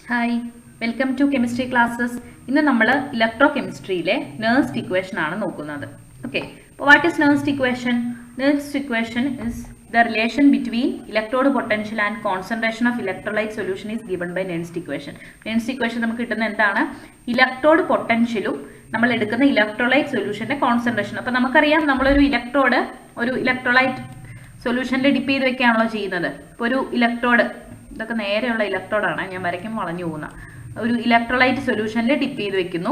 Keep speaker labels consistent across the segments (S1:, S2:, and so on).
S1: Hi, welcome to chemistry classes. ഇന്ന് നമ്മൾ ഇലക്ട്രോകെമിസ്ട്രിയിലെ Nernst equation ആണ് നോക്കുന്നത്. Okay, what is Nernst equation? Nernst equation is the relation between electrode potential and concentration of electrolyte solution is given by Nernst equation. Nernst equation നമുക്ക് കിട്ടുന്ന എന്താണ്? Electrode പൊട്ടൻഷ്യലും നമ്മൾ എടുക്കുന്ന electrolyte സൊല്യൂഷന്റെ concentration. അപ്പോൾ നമുക്കറിയാം നമ്മളൊരു ഇലക്ട്രോഡ് ഒരു ഇലക്ട്രോലൈറ്റ് സൊല്യൂഷനിൽ ഡിപ്പ് ചെയ്ത് വെക്കുകയാണല്ലോ ചെയ്യുന്നത്. ഇപ്പോൾ ഒരു ഇലക്ട്രോഡ് ഇതൊക്കെ നേരെയുള്ള ഇലക്ട്രോഡാണ്, ഞാൻ വരയ്ക്കുമ്പോൾ വളഞ്ഞു പോകുന്ന ഒരു ഇലക്ട്രോലൈറ്റ് സൊല്യൂഷനിൽ ഡിപ്പ് ചെയ്ത് വെക്കുന്നു.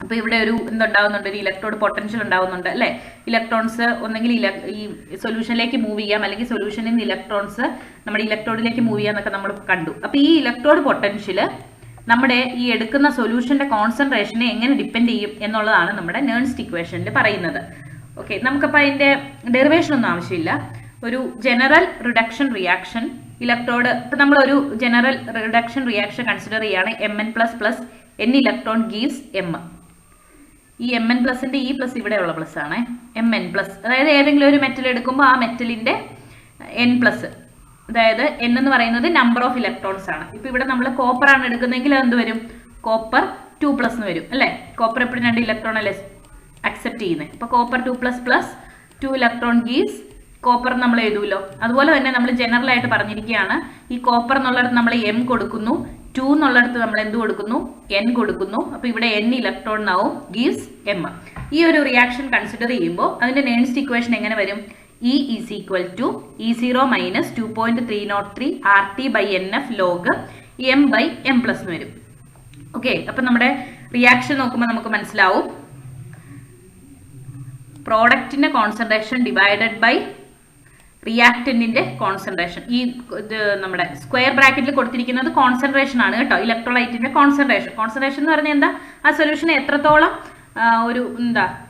S1: അപ്പോൾ ഇവിടെ ഒരു എന്തുണ്ടാവുന്നുണ്ട്, ഒരു ഇലക്ട്രോഡ് പൊട്ടൻഷ്യൽ ഉണ്ടാവുന്നുണ്ട് അല്ലേ. ഇലക്ട്രോൺസ് ഒന്നെങ്കിൽ ഈ സൊല്യൂഷനിലേക്ക് മൂവ് ചെയ്യാം, അല്ലെങ്കിൽ സൊല്യൂഷനിൽ നിന്ന് ഇലക്ട്രോൺസ് നമ്മുടെ ഇലക്ട്രോഡിലേക്ക് മൂവ് ചെയ്യാന്നൊക്കെ നമ്മൾ കണ്ടു. അപ്പോൾ ഈ ഇലക്ട്രോഡ് പൊട്ടൻഷ്യൽ നമ്മുടെ ഈ എടുക്കുന്ന സൊല്യൂഷന്റെ കോൺസെൻട്രേഷനെ എങ്ങനെ ഡിപ്പെൻഡ് ചെയ്യും എന്നുള്ളതാണ് നമ്മുടെ നെർൻസ്റ്റ് ഇക്വേഷനിൽ പറയുന്നത്. ഓക്കെ, നമുക്കപ്പോൾ അതിന്റെ ഡെറിവേഷൻ ഒന്നും ആവശ്യമില്ല. ഒരു ജനറൽ റിഡക്ഷൻ റിയാക്ഷൻ ഇലക്ട്രോഡ്, ഇപ്പൊ നമ്മൾ ഒരു ജനറൽ റിഡക്ഷൻ റിയാക്ഷൻ കൺസിഡർ ചെയ്യാണ്. Mn++ n electron gives m. ഈ Mn+ന്റെ ഈ പ്ലസ് ഇവിടെയുള്ള പ്ലസ് ആണ് Mn+. അതായത് ഏതെങ്കിലും ഒരു മെറ്റൽ എടുക്കുമ്പോൾ ആ മെറ്റലിന്റെ n+, അതായത് n എന്ന് പറയുന്നത് നമ്പർ ഓഫ് ഇലക്ട്രോൺസ് ആണ്. ഇപ്പൊ ഇവിടെ നമ്മൾ കോപ്പർ ആണ് എടുക്കുന്നതെങ്കിൽ എന്ത് വരും? കോപ്പർ 2+ എന്ന് വരും അല്ലെ. കോപ്പർ എപ്പോഴും 2 ഇലക്ട്രോൺ അല്ലേ അക്സെപ്റ്റ് ചെയ്യുന്നത്. അപ്പൊ കോപ്പർ 2++ 2 ഇലക്ട്രോൺ ഗീവ്സ് കോപ്പർ നമ്മൾ എഴുതുമല്ലോ. അതുപോലെ തന്നെ നമ്മൾ ജനറൽ ആയിട്ട് പറഞ്ഞിരിക്കുകയാണ്, ഈ കോപ്പർ എന്നുള്ളിടത്ത് നമ്മൾ m കൊടുക്കുന്നു, 2 എന്നുള്ളിടത്ത് നമ്മൾ എന്ത് കൊടുക്കുന്നു? n കൊടുക്കുന്നു. അപ്പൊ ഇവിടെ n ഇലക്ട്രോൺ ആവും, ഗീവ്സ് m. ഈ ഒരു റിയാക്ഷൻ കൺസിഡർ ചെയ്യുമ്പോൾ അതിന്റെ നെർൻസ്റ്റ് ഇക്വേഷൻ എങ്ങനെ വരും? E is equal to E0 minus 2.303 RT/NF log m/m+ എന്ന് വരും. ഓക്കെ, അപ്പൊ നമ്മുടെ റിയാക്ഷൻ നോക്കുമ്പോൾ നമുക്ക് മനസ്സിലാവും പ്രോഡക്റ്റിന്റെ കോൺസെൻട്രേഷൻ ഡിവൈഡഡ് ബൈ റിയാക്ടന്റിന്റെ കോൺസെൻട്രേഷൻ. ഈ നമ്മുടെ സ്ക്വയർ ബ്രാക്കറ്റിൽ കൊടുത്തിരിക്കുന്നത് കോൺസെൻട്രേഷൻ ആണ് കേട്ടോ, ഇലക്ട്രോലൈറ്റിന്റെ കോൺസെൻട്രേഷൻ. കോൺസെൻട്രേഷൻ എന്ന് പറഞ്ഞാൽ എന്താ? ആ സൊല്യൂഷൻ എത്രത്തോളം ഒരു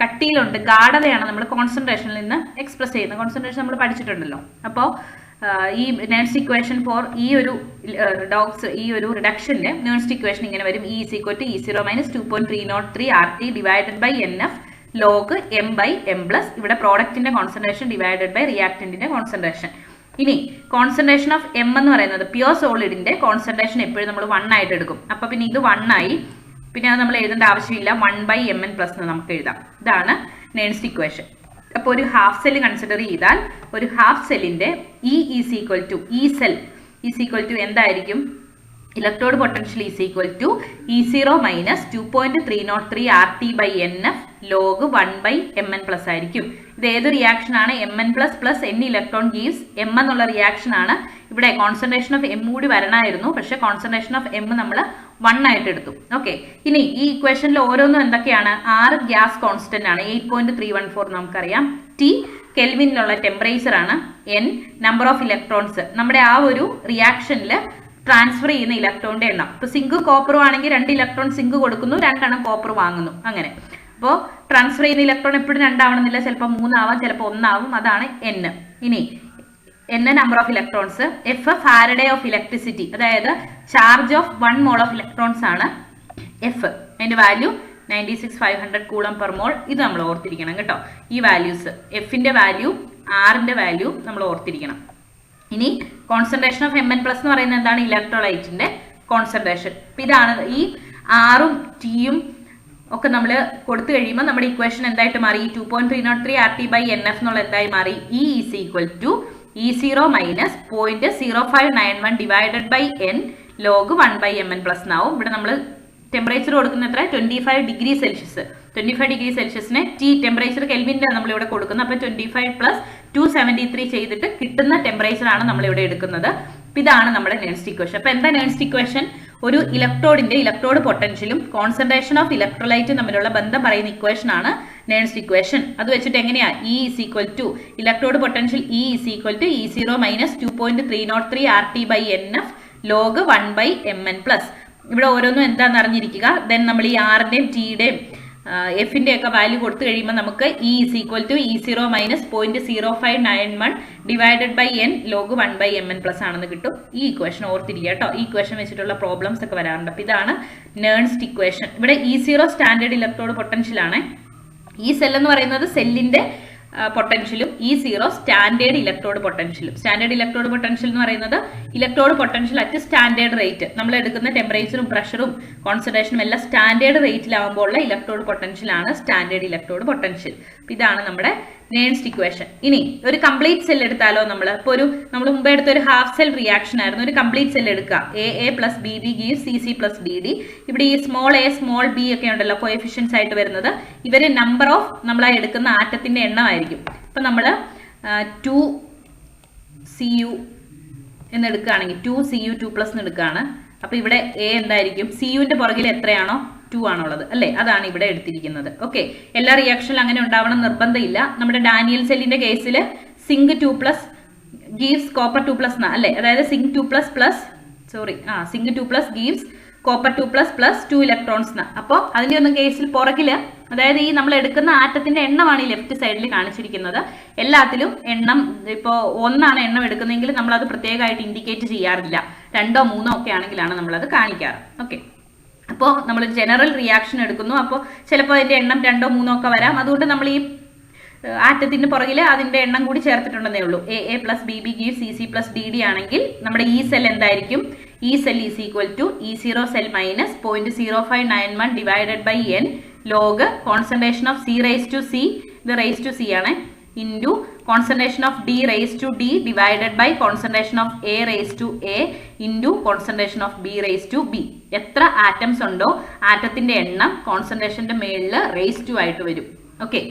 S1: കട്ടിയിലുണ്ട്, ഗാഢതയാണ് നമ്മൾ കോൺസെൻട്രേഷനിൽ നിന്ന് എക്സ്പ്രസ് ചെയ്യുന്നത്. കോൺസെൻട്രേഷൻ നമ്മൾ പഠിച്ചിട്ടുണ്ടല്ലോ. അപ്പോൾ ഈ നെർൻസ്റ്റ് ഇക്വേഷൻ ഫോർ ഈ ഒരു ഈ ഒരു റിഡക്ഷന്റെ നെർൻസ്റ്റ് ഇക്വേഷൻ ഇങ്ങനെ വരും. E is equal to E0 minus 2.303 RT divided by NF log m/m+. ഇവിടെ പ്രോഡക്റ്റിന്റെ കോൺസെൻട്രേഷൻ ഡിവൈഡഡ് ബൈ റിയാക്ടന്റിന്റെ കോൺസെൻട്രേഷൻ. ഇനി കോൺസെൻട്രേഷൻ ഓഫ് m എന്ന് പറയുന്നത് പ്യുവർ സോളിഡിന്റെ കോൺസെൻട്രേഷൻ എപ്പോഴും നമ്മൾ 1 ആയിട്ട് എടുക്കും. അപ്പൊ പിന്നെ ഇത് 1 ആയി, പിന്നെ അത് നമ്മൾ എഴുതേണ്ട ആവശ്യമില്ല, 1/mn+ എന്ന് നമുക്ക് എഴുതാം. ഇതാണ് നെർൻസ്റ്റ് ഇക്വേഷൻ. അപ്പോൾ ഒരു ഹാഫ് സെൽ കൺസിഡർ ചെയ്താൽ ഒരു ഹാഫ് സെല്ലിന്റെ E cell is equal to എന്തായിരിക്കും? Electrode potential is equal to E0 minus 2.303 RT/NF log 1/mn+ ആയിരിക്കും. ഇത് ഏത് റിയാക്ഷൻ ആണ്? Mn++ n electron gives m എന്നുള്ള റിയാക്ഷൻ ആണ്. ഇവിടെ കോൺസെൻട്രേഷൻ ഓഫ് m കൂടി വരണമായിരുന്നു, പക്ഷെ കോൺസെൻട്രേഷൻ ഓഫ് m നമ്മൾ 1 ആയിട്ട് എടുത്തു. ഓക്കെ, ഇനി ഈ ഇക്വേഷനിൽ ഓരോന്നും എന്തൊക്കെയാണ്? R ഗ്യാസ് കോൺസ്റ്റന്റ് ആണ്, 8.314 നമുക്കറിയാം. T കെൽവിനിലുള്ള ടെമ്പറേച്ചർ ആണ്. N നമ്പർ ഓഫ് ഇലക്ട്രോൺസ്, നമ്മുടെ ആ ഒരു റിയാക്ഷനിൽ ട്രാൻസ്ഫർ ചെയ്യുന്ന ഇലക്ട്രോണിന്റെ എണ്ണം. ഇപ്പൊ സിങ്ക് കോപ്പറും ആണെങ്കിൽ 2 ഇലക്ട്രോൺ സിങ്ക് കൊടുക്കുന്നു, 2 എണ്ണം കോപ്പർ വാങ്ങുന്നു, അങ്ങനെ. അപ്പോൾ ട്രാൻസ്ഫർ ചെയ്യുന്ന ഇലക്ട്രോൺ എപ്പോഴും 2 ആവണമെന്നില്ല, ചിലപ്പോൾ 3 ആവാം, ചിലപ്പോൾ 1 ആവും. അതാണ് n. ഇനി n number of electrons. F Faraday of electricity, അതായത് charge of 1 mole of electrons ആണ് F. അതിന്റെ വാല്യൂ 96,500 കൂളം പെർ മോൾ. ഇത് നമ്മൾ ഓർത്തിരിക്കണം കേട്ടോ. ഈ വാല്യൂസ് എഫിന്റെ വാല്യൂ, ആറിന്റെ വാല്യൂ നമ്മൾ ഓർത്തിരിക്കണം. ഇനി കോൺസെൻട്രേഷൻ ഓഫ് Mn+ എന്ന് പറയുന്നത് എന്താണ്? ഇലക്ട്രോലൈറ്റിന്റെ കോൺസെൻട്രേഷൻ. ഇതാണ് ഈ ആറും ടിയും ഒക്കെ നമ്മൾ കൊടുത്തു കഴിയുമ്പോൾ നമ്മുടെ ഇക്വേഷൻ എന്തായിട്ട് മാറി? 2.303 RT/NF എന്നുള്ള എന്തായി മാറി? E is equal to E0 minus 0.0591 divided by n log 1/mn+ എന്നാവും. ഇവിടെ നമ്മൾ ടെമ്പറേച്ചർ കൊടുക്കുന്ന എത്ര? 25 ഡിഗ്രി സെൽഷ്യസ്. 25 ഡിഗ്രി സെൽഷ്യസിന് T ടെമ്പറേച്ചർ കെൽവിൻ്റെ നമ്മൾ ഇവിടെ കൊടുക്കുന്നത്. അപ്പോൾ 25 + 273 ചെയ്തിട്ട് കിട്ടുന്ന ടെമ്പറേച്ചർ ആണ് നമ്മൾ ഇവിടെ എടുക്കുന്നത്. ഇതാണ് നമ്മുടെ നെർൻസ്റ്റ് ഇക്വേഷൻ. അപ്പൊ എന്താ നെർൻസ്റ്റ് ഇക്വേഷൻ? ഒരു ഇലക്ട്രോഡിന്റെ ഇലക്ട്രോഡ് പൊട്ടൻഷ്യലും കോൺസെൻട്രേഷൻ ഓഫ് ഇലക്ട്രോലൈറ്റും തമ്മിലുള്ള ബന്ധം പറയുന്ന ഇക്വേഷൻ ആണ് നെർൻസ്റ്റ് ഇക്വേഷൻ. അത് വെച്ചിട്ട് എങ്ങനെയാ? E is equal to electrode potential E is equal to E0 minus 2.303 RT/NF log 1/mn+. ഇവിടെ ഓരോന്നും എന്താണെന്ന് അറിഞ്ഞിരിക്കുക. ദെൻ നമ്മൾ ഈ ആറിന്റെയും ടിയുടെയും എഫിന്റെ ഒക്കെ വാല്യൂ കൊടുത്തു കഴിയുമ്പോൾ നമുക്ക് E is equal to E0 minus 0.0591 divided by n log 1/mn+ ആണെന്ന് കിട്ടും. ഈ ഇക്വേഷൻ ഓർത്തിരിക്കുക കേട്ടോ. ഈ ഇക്വേഷൻ വെച്ചിട്ടുള്ള പ്രോബ്ലംസ് ഒക്കെ വരാറുണ്ട്. അപ്പൊ ഇതാണ് നെർൻസ്റ്റ് ഇക്വേഷൻ. ഇവിടെ E0 സ്റ്റാൻഡേർഡ് ഇലക്ട്രോഡ് പൊട്ടൻഷ്യൽ ആണ്. ഈ സെൽ എന്ന് പറയുന്നത് സെല്ലിന്റെ പൊട്ടൻഷ്യലും E0 സ്റ്റാൻഡേർഡ് ഇലക്ട്രോഡ് പൊട്ടൻഷ്യലും. സ്റ്റാൻഡേർഡ് ഇലക്ട്രോഡ് പൊട്ടൻഷ്യൽ എന്ന് പറയുന്നത് electrode potential at standard rate, നമ്മൾ എടുക്കുന്ന ടെമ്പറേച്ചറും പ്രഷറും കോൺസെൻട്രേഷനും എല്ലാം സ്റ്റാൻഡേർഡ് റേറ്റിലാവുമ്പോൾ ഉള്ള ഇലക്ട്രോഡ് പൊട്ടൻഷ്യൽ ആണ് സ്റ്റാൻഡേർഡ് ഇലക്ട്രോഡ് പൊട്ടൻഷ്യൽ. ഇതാണ് നമ്മുടെ നേൺസ്റ്റ് ഇക്വേഷൻ. ഇനി ഒരു കംപ്ലീറ്റ് സെൽ എടുത്താലോ, നമ്മൾ മുമ്പ് എടുത്ത ഒരു ഹാഫ് സെൽ റിയാക്ഷൻ ആയിരുന്നു. ഒരു കംപ്ലീറ്റ് സെൽ എടുക്കുക. AA plus BB gives CC plus DD. ഇവിടെ ഈ സ്മോൾ a സ്മോൾ b ഒക്കെ ഉണ്ടല്ലോ കോഎഫിഷ്യൻസ് ആയിട്ട് വരുന്നത്, ഇവര് നമ്പർ ഓഫ് നമ്മൾ എടുക്കുന്ന ആറ്റത്തിന്റെ എണ്ണമായിരിക്കും. അപ്പൊ നമ്മൾ 2Cu എന്ന് എടുക്കുകയാണെങ്കിൽ 2Cu 2+ എന്ന് എടുക്കുകയാണ്. അപ്പൊ ഇവിടെ A എന്തായിരിക്കും? Cuവിന്റെ പുറകിൽ എത്രയാണോ 2 ആണുള്ളത് അല്ലേ, അതാണ് ഇവിടെ എടുത്തിരിക്കുന്നത്. ഓക്കെ, എല്ലാ റിയാക്ഷനിലും അങ്ങനെ ഉണ്ടാവണം നിർബന്ധമില്ല. നമ്മുടെ ഡാനിയൽ സെല്ലിന്റെ കേസിൽ സിങ്ക് 2+ gives copper 2+ അല്ലേ, അതായത് zinc 2+ zinc 2+ gives copper 2+ 2 electrons. അപ്പോൾ അതിന്റെ ഒന്നും കേസിൽ പുറകില്, അതായത് ഈ നമ്മൾ എടുക്കുന്ന ആറ്റത്തിന്റെ എണ്ണമാണ് ഈ ലെഫ്റ്റ് സൈഡിൽ കാണിച്ചിരിക്കുന്നത്. എല്ലാത്തിലും എണ്ണം ഇപ്പോൾ 1 എണ്ണം എടുക്കുന്നതെങ്കിൽ നമ്മൾ അത് പ്രത്യേകമായിട്ട് ഇൻഡിക്കേറ്റ് ചെയ്യാറില്ല. 2 or 3 ഒക്കെ ആണെങ്കിലാണ് നമ്മളത് കാണിക്കാറ്. ഓക്കെ, അപ്പോൾ നമ്മൾ ജനറൽ റിയാക്ഷൻ എടുക്കുന്നു. അപ്പോൾ ചിലപ്പോൾ അതിന്റെ എണ്ണം 2 or 3 ഒക്കെ വരാം. അതുകൊണ്ട് നമ്മൾ ഈ ആറ്റത്തിന്റെ പുറകിൽ അതിന്റെ എണ്ണം കൂടി ചേർത്തിട്ടുണ്ടെന്നേ ഉള്ളൂ. AA plus BB gives CC plus DD ആണെങ്കിൽ നമ്മുടെ ഈ സെൽ എന്തായിരിക്കും? ഈ cell is equal to E0 cell minus 0.0591 divided by n log concentration of C raise to C, ഇത് റേസ് ടു C ആണ്, into concentration of D raise to D divided by concentration of A raise to A into concentration of B raise to B. എത്ര atoms ഉണ്ടോ ആറ്റത്തിന്റെ എണ്ണം കോൺസെൻട്രേഷന്റെ മേളിൽ raise to ആയിട്ട് വരും. Okay,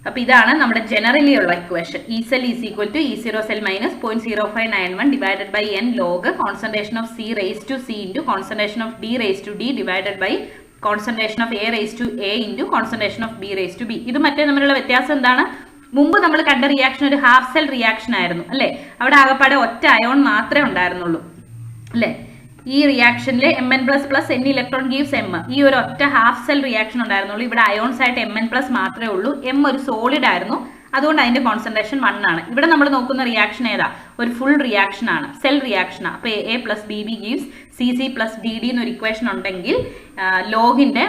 S1: അപ്പൊ ഇതാണ് നമ്മുടെ ജനറലി ഉള്ള equation. E cell is equal to E0 cell minus 0.0591 divided by n log concentration of C raise to C into concentration of D raise to D divided by concentration of A raise to A into concentration of B raise to B. ഇത് മറ്റേ തമ്മിലുള്ള വ്യത്യാസം എന്താണ്? മുമ്പ് നമ്മൾ കണ്ട reaction ഒരു half cell reaction ആയിരുന്നു അല്ലേ, അവിടെ ആകപ്പാടെ ഒറ്റ അയോൺ മാത്രമേ ഉണ്ടായിരുന്നുള്ളൂ അല്ലേ. ഈ റിയാക്ഷനിൽ Mn++ n electron gives M, ഈ ഒരു ഒറ്റ ഹാഫ് സെൽ റിയാക്ഷൻ ഉണ്ടായിരുന്നുള്ളൂ. ഇവിടെ അയോൺസ് ആയിട്ട് Mn+ മാത്രമേ ഉള്ളൂ. M ഒരു സോളിഡ് ആയിരുന്നു, അതുകൊണ്ട് അതിന്റെ കോൺസെൻട്രേഷൻ 1 ആണ്. ഇവിടെ നമ്മൾ നോക്കുന്ന റിയാക്ഷൻ ഏതാ? ഒരു ഫുൾ റിയാക്ഷൻ ആണ്, സെൽ റിയാക്ഷൻ ആണ്. അപ്പൊ AA plus BB gives CC plus DD എന്നൊരു ഇക്വേഷൻ ഉണ്ടെങ്കിൽ ലോഗിന്റെ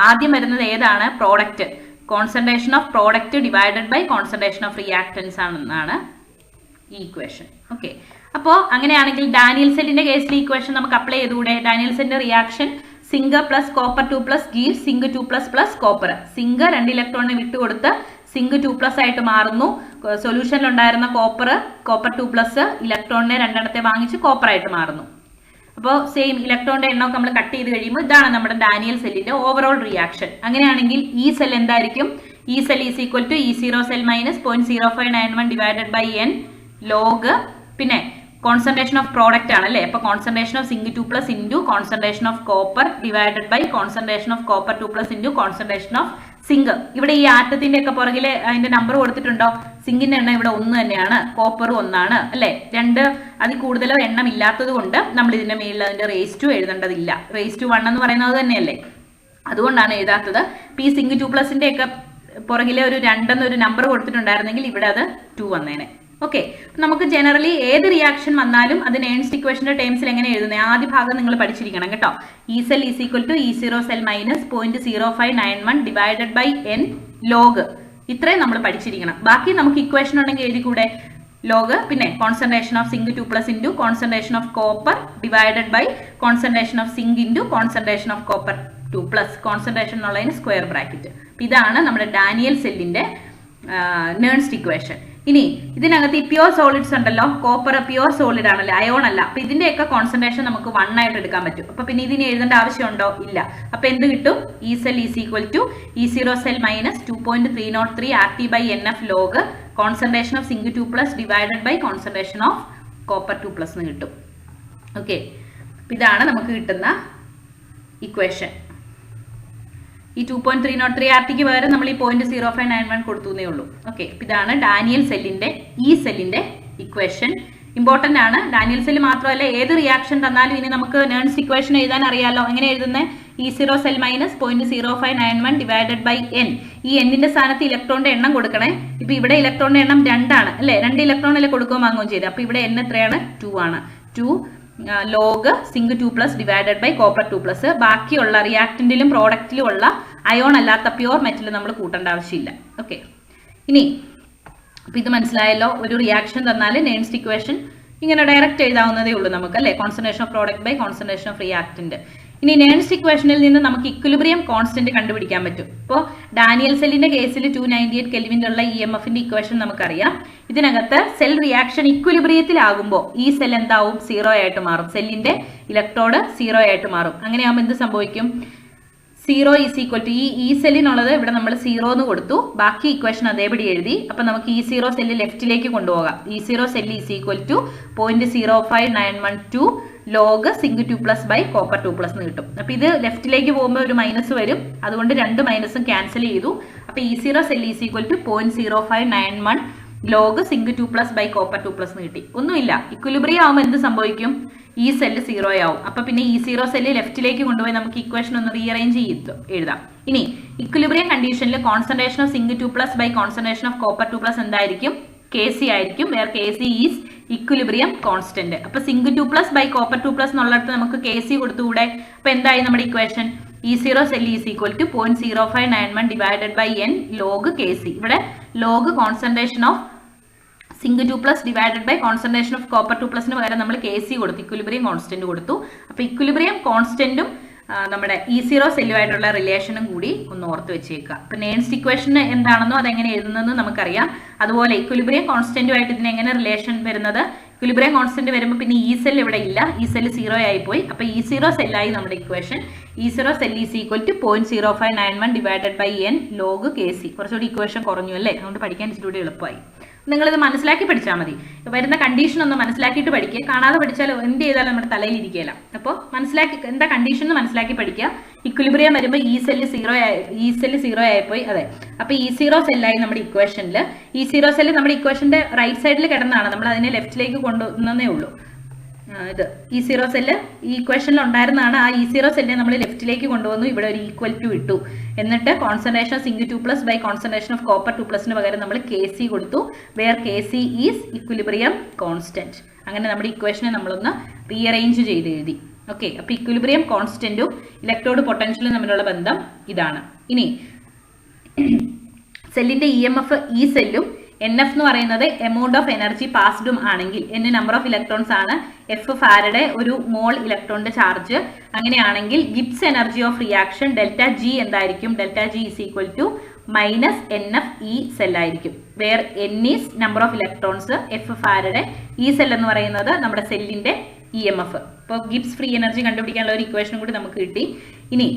S1: ആദ്യം വരുന്നത് ഏതാണ്? Product, concentration of product divided by concentration of reactants ആണെന്നാണ് ഈ ഇക്വേഷൻ. ഓക്കെ, അപ്പോൾ അങ്ങനെയാണെങ്കിൽ ഡാനിയൽ സെല്ലിന്റെ കേസിൽ ഇക്വേഷൻ നമുക്ക് അപ്ലൈ ചെയ്തുകൂടെ? ഡാനിയൽ സെല്ലിന്റെ reaction zinc plus copper 2+ give zinc 2++ copper. Zinc 2 ഇലക്ട്രോണിനെ വിട്ടുകൊടുത്ത് സിങ്ക് 2+ ആയിട്ട് മാറുന്നു. സൊല്യൂഷനിൽ ഉണ്ടായിരുന്ന കോപ്പർ 2+ ഇലക്ട്രോണിനെ 2 വാങ്ങിച്ച് കോപ്പർ ആയിട്ട് മാറുന്നു. അപ്പോൾ സെയിം ഇലക്ട്രോണിന്റെ എണ്ണം നമ്മൾ കട്ട് ചെയ്ത് കഴിയുമ്പോൾ ഇതാണ് നമ്മുടെ ഡാനിയൽ സെല്ലിന്റെ ഓവറോൾ റിയാക്ഷൻ. അങ്ങനെയാണെങ്കിൽ ഈ സെൽ എന്തായിരിക്കും? ഈ cell is equal to E0 cell minus 0.0591 divided by n log, പിന്നെ കോൺസെൻട്രേഷൻ ഓഫ് പ്രോഡക്റ്റ് ആണ് അല്ലേ, അപ്പൊ concentration of zinc 2+ into concentration of copper divided by concentration of copper 2+ into concentration of zinc. ഇവിടെ ഈ ആറ്റത്തിന്റെ ഒക്കെ പുറകിൽ അതിന്റെ നമ്പർ കൊടുത്തിട്ടുണ്ടോ? സിങ്കിന്റെ എണ്ണം ഇവിടെ 1 തന്നെയാണ്, കോപ്പറും 1 ആണ് അല്ലെ. 2 അതിൽ കൂടുതലോ എണ്ണം ഇല്ലാത്തത് കൊണ്ട് നമ്മൾ ഇതിന്റെ മേലിൽ അതിന്റെ റേസ് ടു എഴുതേണ്ടതില്ല. റേസ് ടു 1 എന്ന് പറയുന്നത് തന്നെയല്ലേ, അതുകൊണ്ടാണ് എഴുതാത്തത്. ഈ സിങ്ക് 2+ന്റെ ഒക്കെ പുറകിലെ ഒരു 2 എന്നൊരു നമ്പർ കൊടുത്തിട്ടുണ്ടായിരുന്നെങ്കിൽ ഇവിടെ അത് 2 വന്നേനെ. ഓക്കെ, നമുക്ക് ജനറലി ഏത് റിയാക്ഷൻ വന്നാലും അത് നേൺസ്റ്റ് ഇക്വേഷന്റെ ടേംസിൽ എങ്ങനെ എഴുതുന്നത്? ആദ്യ ഭാഗം നിങ്ങൾ പഠിച്ചിരിക്കണം കേട്ടോ. E cell is equal to E0 cell minus 0.0591 divided by n log, ഇത്രയും നമ്മൾ പഠിച്ചിരിക്കണം. ബാക്കി നമുക്ക് ഇക്വേഷൻ ഉണ്ടെങ്കിൽ എഴുതി കൂടെ? ലോഗ്, പിന്നെ concentration of zinc 2+ into concentration of copper divided by concentration of zinc into concentration of copper 2+, concentration എന്നുള്ളതിന് സ്ക്വയർ ബ്രാക്കറ്റ്. ഇതാണ് നമ്മുടെ ഡാനിയൽ സെല്ലിന്റെ നേൺസ്റ്റ് ഇക്വേഷൻ. ഇനി ഇതിനകത്ത് ഈ പ്യുവർ സോളിഡ്സ് ഉണ്ടല്ലോ, കോപ്പർ പ്യുവർ സോളിഡ് ആണല്ലോ, അയോൺ അല്ല. അപ്പൊ ഇതിന്റെയൊക്കെ കോൺസെൻട്രേഷൻ നമുക്ക് 1 ആയിട്ട് എടുക്കാൻ പറ്റും. അപ്പൊ പിന്നെ ഇതിന് എഴുതേണ്ട ആവശ്യമുണ്ടോ? ഇല്ല. അപ്പൊ എന്ത് കിട്ടും? E cell is equal to E0 cell minus 2.303 RT/NF log concentration of zinc 2+ divided by concentration of copper 2+ എന്ന് കിട്ടും. ഓക്കെ, ഇതാണ് നമുക്ക് കിട്ടുന്ന ഇക്വേഷൻ. ഈ 2.303 RTക്ക് പകരം നമ്മൾ ഈ 0.0591 കൊടുത്തേ ഉള്ളൂ. ഓക്കെ, ഇതാണ് ഡാനിയൽ സെല്ലിന്റെ ഈ സെല്ലിന്റെ ഇക്വേഷൻ. ഇമ്പോർട്ടന്റ് ആണ്. ഡാനിയൽ സെല്ല് മാത്രമല്ല, ഏത് റിയാക്ഷൻ തന്നാലും ഇനി നമുക്ക് നേൺസ്റ്റ് ഇക്വേഷൻ എഴുതാൻ അറിയാലോ. എങ്ങനെ എഴുതുന്നത്? E0 cell minus 0.0591 divided by n. ഈ എന്നിന്റെ സ്ഥാനത്ത് ഇലക്ട്രോണിന്റെ എണ്ണം കൊടുക്കണേ. ഇപ്പൊ ഇവിടെ ഇലക്ട്രോണിന്റെ എണ്ണം 2 ആണ് അല്ലെ, 2 ഇലക്ട്രോണിലെ കൊടുക്കുകയും വാങ്ങുകയും ചെയ്ത്. അപ്പൊ ഇവിടെ n എത്രയാണ്? 2 ആണ്. 2 log zinc 2+ divided by copper 2+. ബാക്കിയുള്ള റിയാക്ടന്റിലും പ്രോഡക്റ്റിലും ഉള്ള അയോൺ അല്ലാത്ത പ്യുവർ മെറ്റൽ നമ്മൾ കൂട്ടേണ്ട ആവശ്യമില്ല. ഓക്കെ, ഇനി അപ്പോൾ ഇത് മനസ്സിലായല്ലോ, ഒരു റിയാക്ഷൻ തന്നാൽ നെയിംസ്റ്റ് ഇക്വേഷൻ ഇങ്ങനെ ഡയറക്റ്റ് എഴുതാവുന്നതേ ഉള്ളൂ നമുക്ക് അല്ലേ, concentration of product by concentration of reactant. ഇനി നെയിംസ്റ്റ് ഇക്വേഷനിൽ നിന്ന് നമുക്ക് ഇക്വിലിബ്രിയം കോൺസ്റ്റന്റ് കണ്ടുപിടിക്കാൻ പറ്റും. ഇപ്പോൾ ഡാനിയൽ സെല്ലിന്റെ കേസിൽ 298 കെൽവിനുള്ള EMFന്റെ ഇക്വേഷൻ നമുക്കറിയാം. ഇതിനകത്ത് സെൽ റിയാക്ഷൻ ഇക്വിലിബ്രിയത്തിലാകുമ്പോൾ ഈ സെൽ എന്താവും, 0 ആയിട്ട് മാറും, സെല്ലിന്റെ ഇലക്ട്രോഡ് 0 ആയിട്ട് മാറും. അങ്ങനെയാകുമ്പോൾ എന്ത് സംഭവിക്കും, 0 ഈസ് ഈക്വൽ ടു ഈ സെല്ലിനുള്ളത് ഇവിടെ നമ്മൾ 0 എന്ന് കൊടുത്തു, ബാക്കി ഇക്വേഷൻ അതേപടി എഴുതി. അപ്പൊ നമുക്ക് E0 സെല്ല് ലെഫ്റ്റിലേക്ക് കൊണ്ടുപോകാം. E0 cell is equal to 0.05912 log zinc 2+ by copper 2+ എന്ന് കിട്ടും. അപ്പൊ ഇത് ലെഫ്റ്റിലേക്ക് പോകുമ്പോൾ ഒരു മൈനസ് വരും, അതുകൊണ്ട് രണ്ട് മൈനസും ക്യാൻസൽ ചെയ്തു. അപ്പൊ E0 cell is equal to 0.0591 log zinc 2+ by copper 2+ എന്ന് കിട്ടി. ഒന്നുമില്ല, ഇക്വിലിബ്രിയം ആവുമ്പോൾ എന്ത് സംഭവിക്കും, ഈ സെല്ല് 0 ആവും. അപ്പൊ പിന്നെ E0 സെല്ല് ലെഫ്റ്റിലേക്ക് കൊണ്ടുപോയി നമുക്ക് ഇക്വേഷൻ ഒന്ന് റീഅറേഞ്ച് ചെയ്ത് എഴുതാം. ഇനി ഇക്വിലിബ്രിയം കണ്ടീഷനിൽ concentration of zinc 2+ by concentration of copper 2+ എന്തായിരിക്കും, Kc ആയിരിക്കും, where Kc is equilibrium constant. അപ്പൊ സിങ്ക് 2+ ബൈ കോപ്പർ 2+ എന്നുള്ളിടത്ത് നമുക്ക് Kc കൊടുത്തുകൂടെ. അപ്പൊ എന്തായി നമ്മുടെ equation, E0 cell is equal to 0.0591 divided by n log Kc. ഇവിടെ log concentration of zinc 2+ divided by concentration of copper 2+ന് പകരം നമ്മൾ Kc കൊടുത്തു, ഇക്വിലിബ്രിയം കോൺസ്റ്റന്റ് കൊടുത്തു. അപ്പൊ ഇക്വിലിബ്രിയം കോൺസ്റ്റന്റും നമ്മുടെ E0 സെല്ലുമായിട്ടുള്ള റിലേഷനും കൂടി ഒന്ന് ഓർത്ത് വെച്ചേക്കുക. അപ്പൊ നെയിംസ്റ്റ് ഇക്വേഷൻ എന്താണെന്നോ അതെങ്ങനെ എഴുതുന്നതെന്ന് നമുക്കറിയാം. അതുപോലെ ഇക്വിലിബ്രിയം കോൺസ്റ്റന്റുമായിട്ട് ഇതിന് എങ്ങനെ റിലേഷൻ വരുന്നത്, ഇക്വിലിബ്രിയം കോൺസ്റ്റന്റ് വരുമ്പോൾ പിന്നെ ഈ സെൽ ഇവിടെ ഇല്ല, ഈ സെല്ല് 0 ആയി പോയി. അപ്പൊ E0 സെല്ലായി നമ്മുടെ equation. E0 cell is equal to 0.0591 divided by n log Kc. കുറച്ചുകൂടി ഇക്വേഷൻ കുറഞ്ഞു അല്ലേ, അതുകൊണ്ട് പഠിക്കാൻ ഇച്ചിരി എളുപ്പമായി. നിങ്ങളിത് മനസ്സിലാക്കി പഠിച്ചാൽ മതി. വരുന്ന കണ്ടീഷൻ ഒന്ന് മനസ്സിലാക്കിയിട്ട് പഠിക്കുക, കാണാതെ പഠിച്ചാൽ എന്ത് ചെയ്താലും നമ്മുടെ തലയിൽ ഇരിക്കുകയില്ല. അപ്പോൾ മനസ്സിലാക്കി എന്താ കണ്ടീഷൻ എന്ന് മനസ്സിലാക്കി പഠിക്കുക. ഇക്വിലിബ്രിയം വരുമ്പോൾ ഈ സെല്ല് 0 ആയിപ്പോയി, അതെ. അപ്പൊ E0 സെല്ലായി നമ്മുടെ ഇക്വേഷനിൽ. E0 സെല്ല് നമ്മുടെ ഇക്വേഷന്റെ റൈറ്റ് സൈഡിൽ കിടന്നാണ്, നമ്മൾ അതിനെ ലെഫ്റ്റിലേക്ക് കൊണ്ടുവന്നേ ഉള്ളൂ. ഇത് E0 സെല്ല് ഈ ഇക്വേഷനിൽ ഉണ്ടായിരുന്നതാണ്. ആ E0 സെല്ലിനെ നമ്മൾ ലെഫ്റ്റിലേക്ക് കൊണ്ടുവന്നു, ഇവിടെ ഒരു ഈക്വൽ ടു ഇട്ടു. എന്നിട്ട് concentration zinc 2+ by concentration of copper 2+ന് പകരം നമ്മൾ Kc കൊടുത്തു, where Kc is equilibrium constant. അങ്ങനെ നമ്മുടെ ഇക്വേഷനെ നമ്മളൊന്ന് റീഅറേഞ്ച് ചെയ്ത് എഴുതി. ഓക്കെ, അപ്പൊ ഇക്വിലിബ്രിയം കോൺസ്റ്റന്റും ഇലക്ട്രോഡ് പൊട്ടൻഷ്യലും തമ്മിലുള്ള ബന്ധം ഇതാണ്. ഇനി സെല്ലിന്റെ EMF ഈ സെല്ലും NF എന്ന് പറയുന്നത് എമൗണ്ട് ഓഫ് എനർജി പാസ്ഡും ആണെങ്കിൽ, N നമ്പർ ഓഫ് ഇലക്ട്രോൺസ് ആണ്, F ഫാരഡെ ഒരു മോൾ ഇലക്ട്രോണിന്റെ ചാർജ്. അങ്ങനെയാണെങ്കിൽ Gibbs energy of reaction ΔG എന്തായിരിക്കും, ΔG is equal to -NF ഈ സെല്ലായിരിക്കും, where N is number of electrons, F Faraday ഈ സെൽ എന്ന് പറയുന്നത് നമ്മുടെ സെല്ലിന്റെ EMF. അപ്പോൾ ഗിബ്സ് ഫ്രീ എനർജി കണ്ടുപിടിക്കാനുള്ള ഒരു ഇക്വേഷൻ കൂടി നമുക്ക് കിട്ടി. ഇനി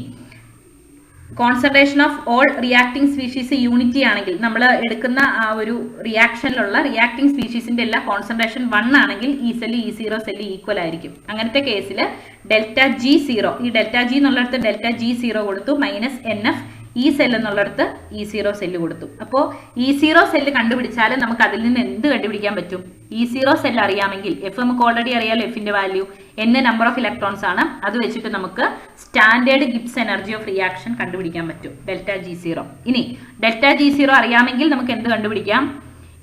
S1: concentration of all reacting species unity ആണെങ്കിൽ, നമ്മൾ എടുക്കുന്ന ആ ഒരു റിയാക്ഷനിലുള്ള റിയാക്ടിംഗ് സ്പീഷീസിന്റെ എല്ലാ കോൺസെൻട്രേഷൻ 1 ആണെങ്കിൽ ഈ സെല്ല് E0 സെല്ല് ഈക്വൽ ആയിരിക്കും. അങ്ങനത്തെ കേസിൽ ΔG0, ഈ ΔG എന്നുള്ളിടത്ത് ΔG0 കൊടുത്തു, -NF ഈ സെൽ എന്നുള്ളിടത്ത് E0 സെല്ല് കൊടുത്തു. അപ്പോൾ E0 സെല്ല് കണ്ടുപിടിച്ചാൽ നമുക്ക് അതിൽ നിന്ന് എന്ത് കണ്ടുപിടിക്കാൻ പറ്റും, E0 സെല്ല് അറിയാമെങ്കിൽ, F നമുക്ക് ഓൾറെഡി അറിയാലോ, Fന്റെ value, N number of electrons ആണ്, അത് വെച്ചിട്ട് നമുക്ക് standard Gibbs energy of reaction കണ്ടുപിടിക്കാൻ പറ്റും, ΔG0. ഇനി ΔG0 അറിയാമെങ്കിൽ നമുക്ക് എന്ത് കണ്ടുപിടിക്കാം,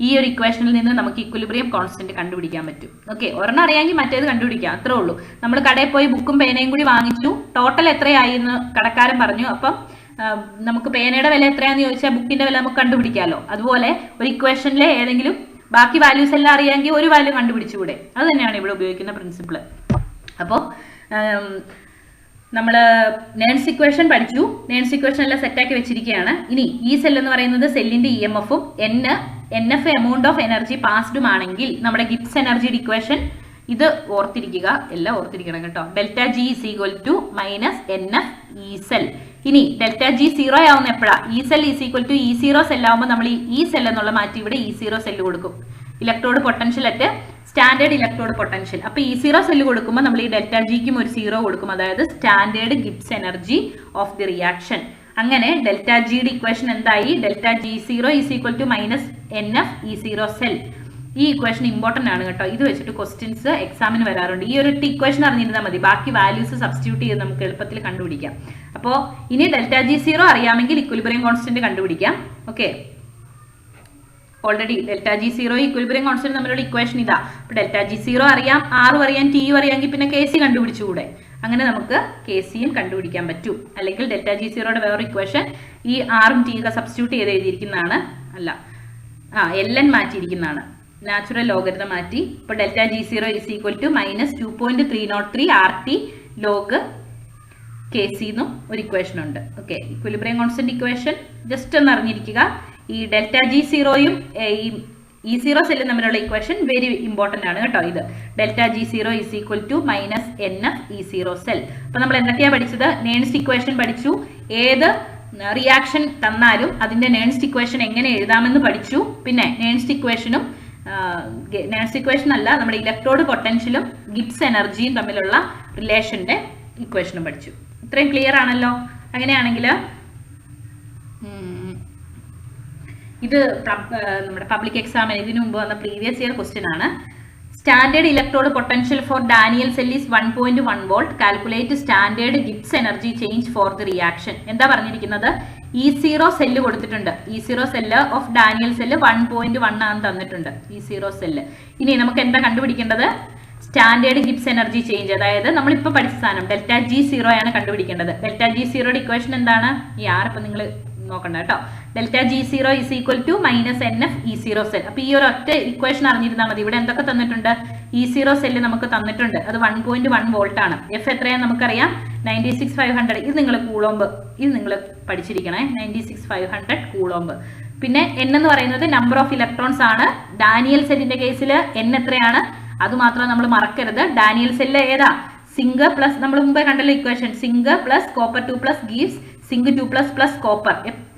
S1: ഈ ഒരു ഇക്വേഷനിൽ നിന്ന് നമുക്ക് ഇക്വിലിബ്രിയം കോൺസ്റ്റന്റ് കണ്ടുപിടിക്കാൻ പറ്റും. ഓക്കെ, ഒരെണ്ണം അറിയാമെങ്കിൽ മറ്റേത് കണ്ടുപിടിക്കാം, അത്രേ ഉള്ളൂ. നമ്മൾ കടയിൽ പോയി ബുക്കും പേനയും കൂടി വാങ്ങിച്ചു, ടോട്ടൽ എത്രയായി എന്ന് കടക്കാരൻ പറഞ്ഞു. അപ്പം നമുക്ക് പേനയുടെ വില എത്രയാന്ന് ചോദിച്ചാൽ ബുക്കിന്റെ വില നമുക്ക് കണ്ടുപിടിക്കാമല്ലോ. അതുപോലെ ഒരു ഇക്വേഷനിലെ ഏതെങ്കിലും ബാക്കി വാല്യൂസ് എല്ലാം അറിയാമെങ്കിൽ ഒരു വാല്യൂ കണ്ടുപിടിച്ചുകൂടെ, അത് തന്നെയാണ് ഇവിടെ ഉപയോഗിക്കുന്ന പ്രിൻസിപ്പിൾ. അപ്പോൾ നമ്മൾ നേൺസ് ഇക്വേഷൻ പഠിച്ചു, നേൺസ് ഇക്വേഷൻ എല്ലാം സെറ്റാക്കി വെച്ചിരിക്കുകയാണ്. ഇനി ഈ സെൽ എന്ന് പറയുന്നത് സെല്ലിന്റെ EMFഉം NF എമൗണ്ട് ഓഫ് എനർജി പാസ്ഡും ആണെങ്കിൽ നമ്മുടെ ഗിബ്സ് എനർജിയുടെ ഇക്വേഷൻ ഇത് ഓർത്തിരിക്കുക, എല്ലാം ഓർത്തിരിക്കണം കേട്ടോ. ΔG is equal to -NF ഈ സെൽ. ഇനി ΔG 0 ആവുന്ന എപ്പോഴാ, ഈ cell is equal to E0 സെല്ലാവുമ്പോൾ നമ്മൾ ഈ സെൽ എന്നുള്ള മാറ്റി ഇവിടെ E0 സെല്ല് കൊടുക്കും. Electrode potential at standard electrode potential. അപ്പൊ E0 സെല്ല് കൊടുക്കുമ്പോൾ നമ്മൾ ഈ ΔGക്കും ഒരു 0 കൊടുക്കും, അതായത് standard Gibbs energy of the reaction. അങ്ങനെ ΔGയുടെ ഇക്വേഷൻ എന്തായി, ΔG0 is equal to -NF E0 cell. ഈ ഇക്വേഷൻ ഇമ്പോർട്ടന്റ് ആണ് കേട്ടോ, ഇത് വെച്ചിട്ട് ക്വസ്റ്റ്യൻസ് എക്സാമിന് വരാറുണ്ട്. ഈ ഒരു ഇക്വേഷൻ അറിഞ്ഞിരുന്നാൽ മതി, ബാക്കി വാല്യൂസ് സബ്സ്റ്റിറ്റ്യൂട്ട് ചെയ്ത് നമുക്ക് എളുപ്പത്തിൽ കണ്ടുപിടിക്കാം. അപ്പോൾ ഇനി ΔG0 അറിയാമെങ്കിൽ ഇക്വിലിബ്രിയം കോൺസ്റ്റന്റ് കണ്ടുപിടിക്കാം. Okay, already ΔG0 equilibrium constant തമ്മിലുള്ള ഇക്വേഷൻ ഇതാ. അപ്പോൾ ΔG0 അറിയാം, R അറിയാം, T അറിയാമെങ്കിൽ പിന്നെ Kc കണ്ടുപിടിച്ചുകൂടെ. അങ്ങനെ നമുക്ക് Kcയും കണ്ടുപിടിക്കാൻ പറ്റും. അല്ലെങ്കിൽ ΔG0യുടെ വേറൊരു ഇക്വേഷൻ ഈ R ഉം T ഒക്കെ സബ്സ്റ്റിറ്റ്യൂട്ട് ചെയ്ത് എഴുതിയിരിക്കുന്നതാണ്, അല്ല ln മാറ്റിയിരിക്കുന്നതാണ്, നാച്ചുറൽ ലോഗരിതം മാറ്റി. ഇപ്പോൾ delta G0 is equal to -2.303 RT log KC എന്നും ഒരു ഇക്വേഷൻ ഉണ്ട്. Okay, equilibrium constant equation just ഒന്ന് അറിഞ്ഞിരിക്കുക. ഈ ഡെൽറ്റ G0യും ഈ E0 സെല്ലും തമ്മിലുള്ള ഇക്വേഷൻ വെരി ഇമ്പോർട്ടൻ്റ് ആണ് കേട്ടോ. ഇത് delta G0 is equal to -NF E0 cell. അപ്പോൾ നമ്മൾ എന്തൊക്കെയാണ് പഠിച്ചത്? നേൺസ്റ്റ് ഇക്വേഷൻ പഠിച്ചു. ഏത് റിയാക്ഷൻ തന്നാലും അതിന്റെ നേൺസ്റ്റ് ഇക്വേഷൻ എങ്ങനെ എഴുതാമെന്ന് പഠിച്ചു. പിന്നെ നേൺസ്റ്റ് ഇക്വേഷനും നേൺസ്റ്റ് ഇക്വേഷൻ അല്ല, നമ്മുടെ ഇലക്ട്രോഡ് പൊട്ടൻഷ്യലും ഗിബ്സ് എനർജിയും തമ്മിലുള്ള റിലേഷന്റെ ഇക്വേഷനും പഠിച്ചു. ഇത്രയും ക്ലിയർ ആണല്ലോ? അങ്ങനെയാണെങ്കിൽ ഇത് നമ്മുടെ പബ്ലിക് എക്സാമിന് ഇതിനു മുമ്പ് വന്ന പ്രീവിയസ് ഇയർ ക്വസ്റ്റ്യൻ ആണ്. Standard electrode potential four Daniel cell is 1.1 volt. Calculate standard Gibbs energy change for the reaction. എന്താ പറഞ്ഞിരിക്കുന്നത്? E0 സെല്ല് കൊടുത്തിട്ടുണ്ട്. E0 cell of Daniel cell 1.1 ആണ് തന്നിട്ടുണ്ട്, E0 സെല്ല്. ഇനി നമുക്ക് എന്താ കണ്ടുപിടിക്കേണ്ടത്? സ്റ്റാൻഡേർഡ് ഗിബ്സ് എനർജി ചേഞ്ച്, അതായത് നമ്മളിപ്പോൾ പഠിച്ച സാധനം ഡെൽറ്റ G0 ആണ് കണ്ടുപിടിക്കേണ്ടത്. ഡെൽറ്റ G0യുടെ ഇക്വേഷൻ എന്താണ്? ഈ ഇപ്പം നിങ്ങൾ നോക്കണ്ട കേട്ടോ. Delta G0 is equal to -NF E0 cell. അപ്പൊ ഈ ഒരു ഒറ്റ ഇക്വേഷൻ അറിഞ്ഞിരുന്നാൽ മതി. ഇവിടെ എന്തൊക്കെ തന്നിട്ടുണ്ട്? E0 സെല്ല് നമുക്ക് തന്നിട്ടുണ്ട്, അത് 1.1 വോൾട്ട് ആണ്. എഫ് എത്രയാണെന്ന് നമുക്കറിയാം, 96,500. ഇത് നിങ്ങൾ കൂളോംബ്, ഇത് നിങ്ങൾ പഠിച്ചിരിക്കണേ, 96,500 കൂളോംബ്. പിന്നെ N എന്ന് പറയുന്നത് നമ്പർ ഓഫ് ഇലക്ട്രോൺസ് ആണ്. ഡാനിയൽ സെല്ലിന്റെ കേസിൽ N എത്രയാണ്? അത് മാത്രം നമ്മൾ മറക്കരുത്. ഡാനിയൽ സെല്ല് ഏതാ? സിങ്ക് പ്ലസ്, നമ്മൾ മുമ്പേ കണ്ടല്ലോ equation, zinc plus copper 2 plus gives zinc 2 plus copper.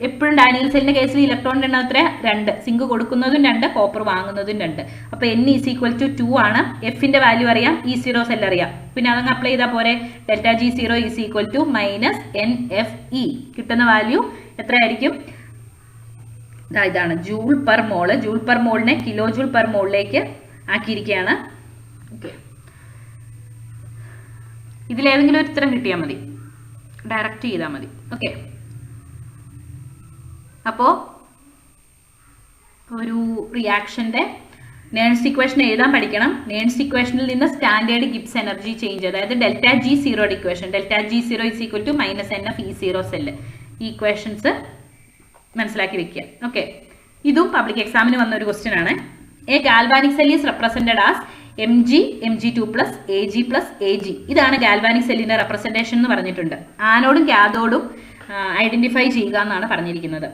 S1: എപ്പോഴും ഡാനിയൽ സെല്ലിന്റെ കേസിൽ ഇലക്ട്രോണിന്റെ എണ്ണം എത്ര? 2. സിങ്ക് കൊടുക്കുന്നതും 2, കോപ്പർ വാങ്ങുന്നതും 2. അപ്പൊ N ഈസ് ഈക്വൽ ടു 2 ആണ്. എഫിന്റെ വാല്യൂ അറിയാം, E0 സെൽ അറിയാം. പിന്നെ അതങ്ങ് അപ്ലൈ ചെയ്താൽ പോരെ. Delta G0 is equal to -NFE. കിട്ടുന്ന വാല്യൂ എത്രയായിരിക്കും? ഇതാണ് joule per mole. Joule per മോളിനെ കിലോ ജൂൾ പെർ മോളിലേക്ക് ആക്കിയിരിക്കുകയാണ്. ഓക്കെ, ഇതിലേതെങ്കിലും ഒരു ഉത്തരം കിട്ടിയാൽ മതി, ഡയറക്റ്റ് ചെയ്താൽ മതി. ഓക്കെ, അപ്പോൾ ഒരു റിയാക്ഷന്റെ നേൺസ്റ്റ് ഇക്വേഷൻ എഴുതാൻ പഠിക്കണം. നേൺസ്റ്റ് ഇക്വേഷനിൽ നിന്ന് സ്റ്റാൻഡേർഡ് ഗിബ്സ് എനർജി ചേഞ്ച്, അതായത് ഡെൽറ്റ G0യുടെ equation, delta G0 is equal to -NF E0 cell. ഈ ഇക്വേഷൻസ് മനസ്സിലാക്കി വെക്കുക. ഓക്കെ, ഇതും പബ്ലിക് എക്സാമിന് വന്ന ഒരു ക്വസ്റ്റ്യൻ ആണ്. A galvanic cell is represented as Mg, Mg2 plus Ag plus Ag. ഇതാണ് ഗാൽവാനിക് സെല്ലിന്റെ റെപ്രസെന്റേഷൻ എന്ന് പറഞ്ഞിട്ടുണ്ട്. ആനോഡും കാഥോഡും ഐഡന്റിഫൈ ചെയ്യുക എന്നാണ് പറഞ്ഞിരിക്കുന്നത്.